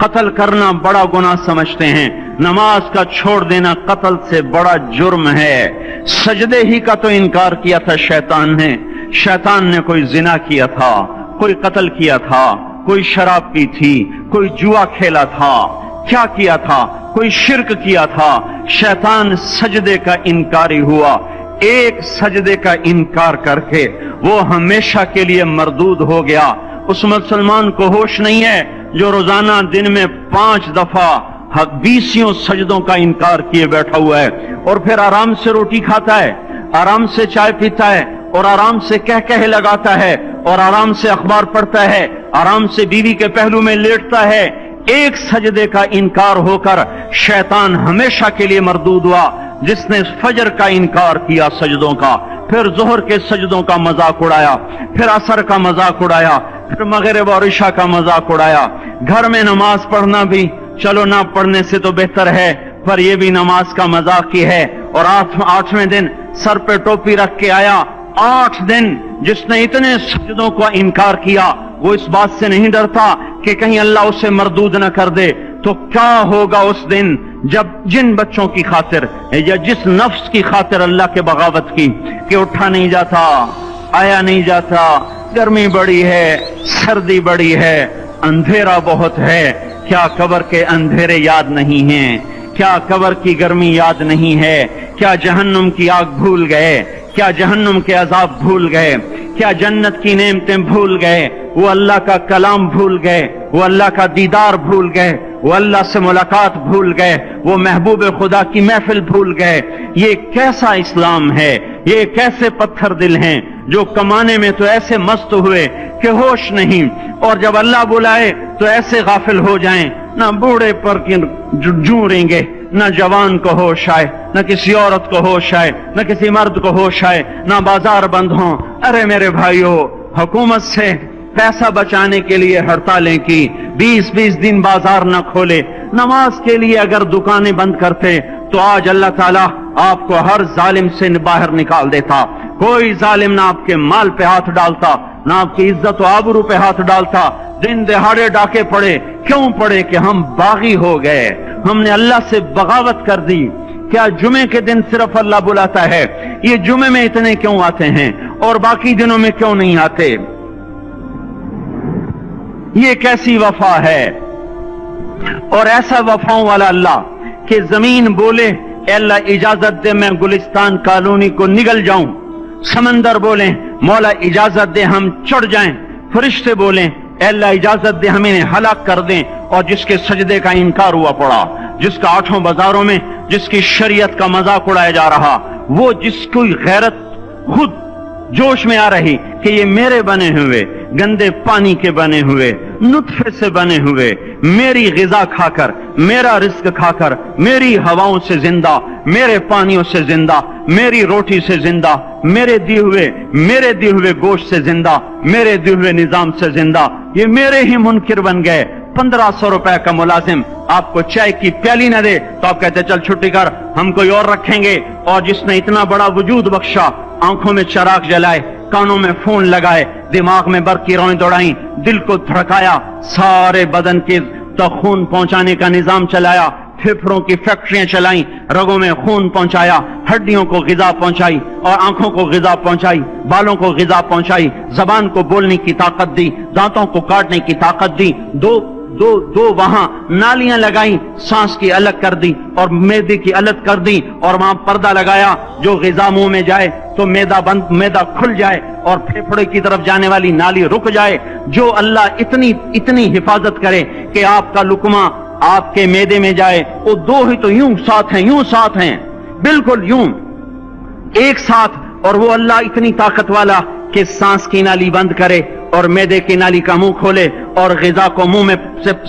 قتل کرنا بڑا گناہ سمجھتے ہیں، نماز کا چھوڑ دینا قتل سے بڑا جرم ہے۔ سجدے ہی کا تو انکار کیا تھا شیطان نے کوئی زنا کیا تھا، کوئی قتل کیا تھا، کوئی شراب پی تھی، کوئی جوا کھیلا تھا، کیا کیا تھا، کوئی شرک کیا تھا، شیطان سجدے کا انکاری ہوا۔ ایک سجدے کا انکار کر کے وہ ہمیشہ کے لیے مردود ہو گیا۔ اس مسلمان کو ہوش نہیں ہے جو روزانہ دن میں 5 دفعہ 20 سجدوں کا انکار کیے بیٹھا ہوا ہے، اور پھر آرام سے روٹی کھاتا ہے، آرام سے چائے پیتا ہے، اور آرام سے کہہ لگاتا ہے، اور آرام سے اخبار پڑھتا ہے، آرام سے بیوی کے پہلو میں لیٹتا ہے۔ ایک سجدے کا انکار ہو کر شیطان ہمیشہ کے لیے مردود ہوا۔ جس نے فجر کا انکار کیا سجدوں کا، پھر ظہر کے سجدوں کا مذاق اڑایا، پھر عصر کا مذاق اڑایا، پھر مغرب اور عشاء کا مذاق اڑایا۔ گھر میں نماز پڑھنا بھی چلو نہ پڑھنے سے تو بہتر ہے، پر یہ بھی نماز کا مذاق ہی ہے۔ اور 8ویں دن سر پہ ٹوپی رکھ کے آیا۔ 8 دن جس نے اتنے سجدوں کا انکار کیا، وہ اس بات سے نہیں ڈرتا کہ کہیں اللہ اسے مردود نہ کر دے، تو کیا ہوگا اس دن جب جن بچوں کی خاطر یا جس نفس کی خاطر اللہ کے بغاوت کی کہ اٹھا نہیں جاتا، آیا نہیں جاتا، گرمی بڑی ہے، سردی بڑی ہے، اندھیرا بہت ہے، کیا قبر کے اندھیرے یاد نہیں ہیں؟ کیا قبر کی گرمی یاد نہیں ہے؟ کیا جہنم کی آگ بھول گئے؟ کیا جہنم کے عذاب بھول گئے؟ کیا جنت کی نعمتیں بھول گئے؟ وہ اللہ کا کلام بھول گئے، وہ اللہ کا دیدار بھول گئے، وہ اللہ سے ملاقات بھول گئے، وہ محبوب خدا کی محفل بھول گئے۔ یہ کیسا اسلام ہے؟ یہ کیسے پتھر دل ہیں جو کمانے میں تو ایسے مست ہوئے کہ ہوش نہیں، اور جب اللہ بلائے تو ایسے غافل ہو جائیں، نہ بوڑھے پر جوں رہیں گے، نہ جوان کو ہوش آئے، نہ کسی عورت کو ہوش آئے، نہ کسی مرد کو ہوش آئے، نہ بازار بند ہوں۔ ارے میرے بھائیو، حکومت سے پیسہ بچانے کے لیے ہڑتالیں کی، 20 دن بازار نہ کھولے، نماز کے لیے اگر دکانیں بند کرتے تو آج اللہ تعالیٰ آپ کو ہر ظالم سے باہر نکال دیتا۔ کوئی ظالم نہ آپ کے مال پہ ہاتھ ڈالتا، نہ آپ کی عزت و آبرو پہ ہاتھ ڈالتا۔ دن دہاڑے ڈاکے پڑے، کیوں پڑے؟ کہ ہم باغی ہو گئے، ہم نے اللہ سے بغاوت کر دی۔ کیا جمعے کے دن صرف اللہ بلاتا ہے؟ یہ جمعے میں اتنے کیوں آتے ہیں اور باقی دنوں میں کیوں نہیں آتے؟ یہ کیسی وفا ہے؟ اور ایسا وفاؤں والا اللہ کہ زمین بولے اے اللہ اجازت دے میں گلستان کالونی کو نگل جاؤں، سمندر بولیں مولا اجازت دے ہم چڑھ جائیں، فرشتے بولیں اے اللہ اجازت دے ہمیں ہلاک کر دیں، اور جس کے سجدے کا انکار ہوا پڑا، جس کا 8 بازاروں میں جس کی شریعت کا مذاق اڑایا جا رہا، وہ جس کی غیرت خود جوش میں آ رہی کہ یہ میرے بنے ہوئے گندے پانی کے بنے ہوئے نطفے سے بنے ہوئے، میری غذا کھا کر، میرا رزق کھا کر، میری ہواؤں سے زندہ، میرے پانیوں سے زندہ، میری روٹی سے زندہ، میرے دیے ہوئے گوشت سے زندہ، میرے دیے ہوئے نظام سے زندہ، یہ میرے ہی منکر بن گئے۔ 1500 روپے کا ملازم آپ کو چائے کی پیالی نہ دے تو آپ کہتے چل چھٹی کر، ہم کوئی اور رکھیں گے۔ اور جس نے اتنا بڑا وجود بخشا، آنکھوں میں چراغ جلائے، کانوں میں فون لگائے، دماغ میں برقی روئیں دوڑائیں، دل کو دھڑکایا، سارے بدن کے خون پہنچانے کا نظام چلایا، پھیپھڑوں کی فیکٹریاں چلائیں، رگوں میں خون پہنچایا، ہڈیوں کو غذا پہنچائی، اور آنکھوں کو غذا پہنچائی، بالوں کو غذا پہنچائی، زبان کو بولنے کی طاقت دی، دانتوں کو کاٹنے کی طاقت دی، دو وہاں نالیاں لگائیں، سانس کی الگ کر دی اور معدے کی الگ کر دی، اور وہاں پردہ لگایا، جو غذا منہ میں جائے تو معدہ کھل جائے اور پھیپھڑے کی طرف جانے والی نالی رک جائے۔ جو اللہ اتنی حفاظت کرے کہ آپ کا لقمہ آپ کے معدے میں جائے، وہ دو ہی تو یوں ساتھ ہیں، بالکل یوں ایک ساتھ، اور وہ اللہ اتنی طاقت والا کہ سانس کی نالی بند کرے اور معدے کی نالی کا منہ کھولے اور غذا کو منہ میں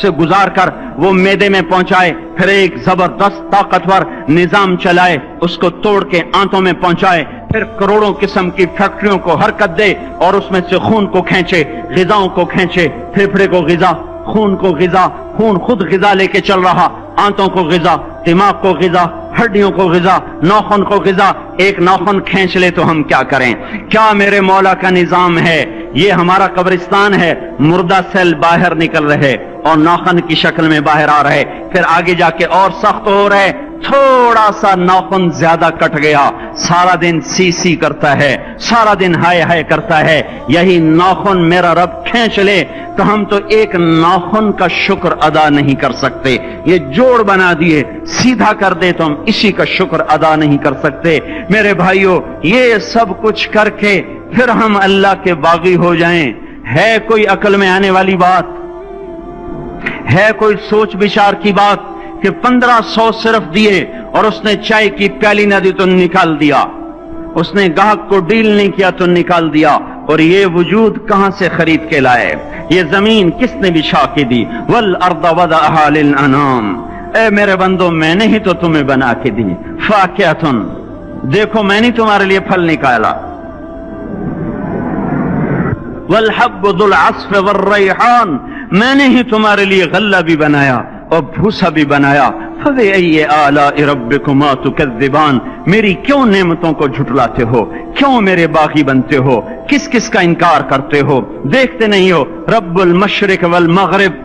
سے گزار کر وہ معدے میں پہنچائے، پھر ایک زبردست طاقتور نظام چلائے، اس کو توڑ کے آنتوں میں پہنچائے، پھر کروڑوں قسم کی فیکٹریوں کو حرکت دے اور اس میں سے خون کو کھینچے، غذاؤں کو کھینچے، پھیپھڑے کو غذا، خون کو غذا، خون خود غذا لے کے چل رہا، آنتوں کو غذا، دماغ کو غذا، ہڈیوں کو غذا، ناخن کو غذا، ایک ناخن کھینچ لے تو ہم کیا کریں؟ کیا میرے مولا کا نظام ہے؟ یہ ہمارا قبرستان ہے، مردہ سیل باہر نکل رہے اور ناخن کی شکل میں باہر آ رہے، پھر آگے جا کے اور سخت ہو رہے، تھوڑا سا ناخن زیادہ کٹ گیا، سارا دن سی سی کرتا ہے، سارا دن ہائے ہائے کرتا ہے۔ یہی ناخن میرا رب کھینچ لے تو ہم تو ایک ناخن کا شکر ادا نہیں کر سکتے۔ یہ جوڑ بنا دیے، سیدھا کر دے تو ہم اسی کا شکر ادا نہیں کر سکتے۔ میرے بھائیو، یہ سب کچھ کر کے پھر ہم اللہ کے باغی ہو جائیں، ہے کوئی عقل میں آنے والی بات؟ ہے کوئی سوچ بچار کی بات کہ 1500 صرف دیے اور اس نے چائے کی پیالی نہ دی تو نکال دیا، اس نے گاہک کو ڈیل نہیں کیا تو نکال دیا، اور یہ وجود کہاں سے خرید کے لائے؟ یہ زمین کس نے بچھا کے دی؟ والارض وضعها للانام، اے میرے بندو میں نے ہی تو تمہیں بنا کے دی۔ فاکہۃ، دیکھو میں نے تمہارے لیے پھل نکالا، والحب ذو العصف والریحان، میں نے ہی تمہارے لیے غلہ بھی بنایا اور بھوسا بھی بنایا۔ فبأي آلاء ربكما تكذبان، میری کیوں نعمتوں کو جھٹلاتے ہو؟ کیوں میرے باغی بنتے ہو؟ کس کس کا انکار کرتے ہو؟ دیکھتے نہیں ہو رب المشرق والمغرب،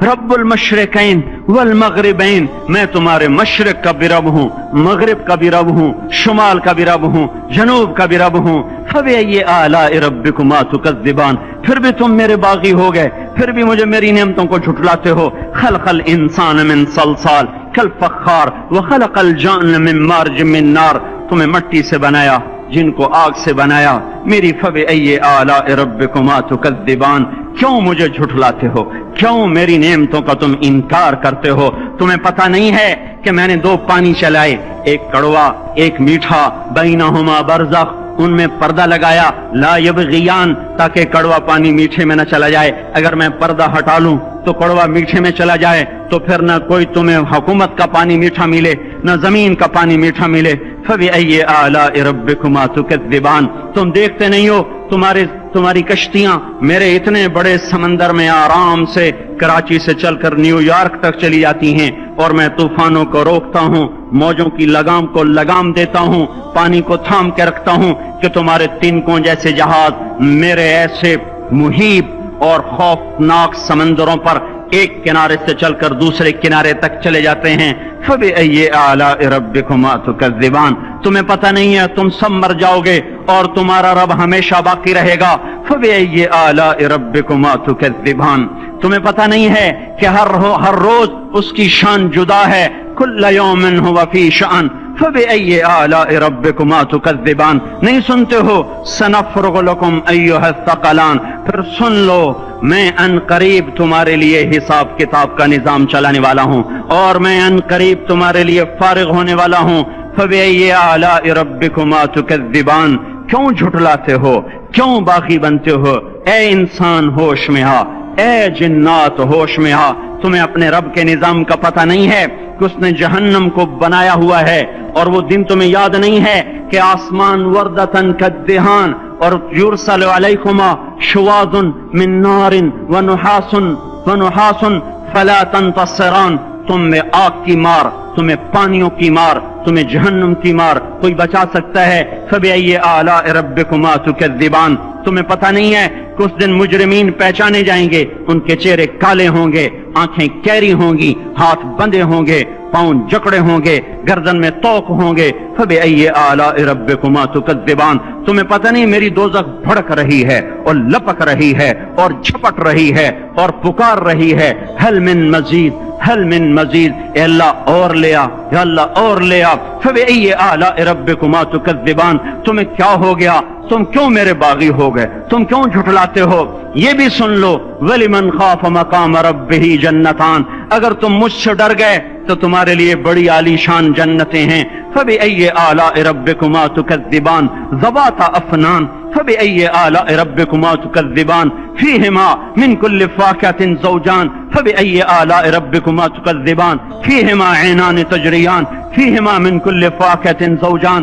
رب المشرقین والمغربین، میں تمہارے مشرق کا بھی رب ہوں، مغرب کا بھی رب ہوں، شمال کا بھی رب ہوں، جنوب کا بھی رب ہوں۔ فبأي آلاء ربكما تكذبان، پھر بھی تم میرے باغی ہو گئے، پھر بھی مجھے میری نعمتوں کو جھٹلاتے ہو۔ خلق الانسان من صلصال کالفخار وخلق الجان من مارج من نار، تمہیں مٹی سے بنایا، جن کو آگ سے بنایا۔ میری فبأي آلاء ربكما تكذبان، کیوں مجھے جھٹلاتے ہو؟ کیوں میری نعمتوں کا تم انکار کرتے ہو؟ تمہیں پتہ نہیں ہے کہ میں نے دو پانی چلائے، ایک کڑوا ایک میٹھا، بینہما برزخ، ان میں پردہ لگایا، لا یبغیان، تاکہ کڑوا پانی میٹھے میں نہ چلا جائے۔ اگر میں پردہ ہٹا لوں تو کڑوا میٹھے میں چلا جائے تو پھر نہ کوئی تمہیں حکومت کا پانی میٹھا ملے، نہ زمین کا پانی میٹھا ملے۔ فبأي آلاء ربكما تكذبان، تم دیکھتے نہیں ہو تمہاری کشتیاں میرے اتنے بڑے سمندر میں آرام سے کراچی سے چل کر نیو یارک تک چلی جاتی ہیں، اور میں طوفانوں کو روکتا ہوں، موجوں کی لگام کو لگام دیتا ہوں، پانی کو تھام کے رکھتا ہوں کہ تمہارے تنکوں جیسے جہاز میرے ایسے محیط اور خوفناک سمندروں پر ایک کنارے سے چل کر دوسرے کنارے تک چلے جاتے ہیں۔ فبأي آلاء ربكما تكذبان، تمہیں پتہ نہیں ہے تم سب مر جاؤ گے اور تمہارا رب ہمیشہ باقی رہے گا۔ فبأي آلاء ربكما تكذبان، تمہیں پتہ نہیں ہے کہ ہر روز اس کی شان جدا ہے، كل يوم هو في شأن۔ فبأي آلاء ربكما تكذبان، نہیں سنتے ہو؟ سنفرغ لكم أيها الثقلان، پھر سن لو میں ان قریب تمہارے لیے حساب کتاب کا نظام چلانے والا ہوں، اور میں ان قریب تمہارے لیے فارغ ہونے والا ہوں۔ فبأي آلاء ربكما تكذبان، کیوں جھٹلاتے ہو؟ کیوں باغی بنتے ہو؟ اے انسان ہوش میں آ، اے جنات ہوش میں آ، تمہیں اپنے رب کے نظام کا پتہ نہیں ہے کہ اس نے جہنم کو بنایا ہوا ہے، اور وہ دن تمہیں یاد نہیں ہے کہ آسمان وردتن کالدہان، اور یرسل علیکما شواظ من نار ونحاس فلا تنتصران، تم میں آگ کی مار، تمہیں پانیوں کی مار، تمہیں جہنم کی مار کوئی بچا سکتا ہے؟ فبأي آلاء ربكما تكذبان، تمہیں پتہ نہیں ہے کہ اس دن مجرمین پہچانے جائیں گے، ان کے چہرے کالے ہوں گے، آنکھیں کیری ہوں گی، ہاتھ بندے ہوں گے، پاؤں جکڑے ہوں گے، گردن میں توق ہوں گے۔ فبأي آلاء ربكما تكذبان، تمہیں پتہ نہیں میری دوزخ بھڑک رہی ہے اور لپک رہی ہے اور جھپٹ رہی ہے اور پکار رہی ہے، هل من مزید، هل من مزید، اے اللہ اور لے آ، یا اللہ اور لے آ۔ فبأي آلاء ربكما تكذبان، تمہیں کیا ہو گیا؟ تم کیوں میرے باغی ہو گئے؟ تم کیوں جھٹلاتے ہو؟ یہ بھی سن لو، وَلِمَنْ خَافَ مَقَامَ رَبِّهِ جَنَّتَانِ، اگر تم مجھ سے ڈر گئے تو تمہارے لیے بڑی عالی شان جنتیں ہیں۔ فبأي آلاء ربكما تكذبان ذواتا افنان، فبأي آلاء ربكما تكذبان فيهما من كل فاكهة زوجان، فبأي آلاء ربكما تكذبان فيهما عينان تجريان، فيهما من كل فاكهة زوجان،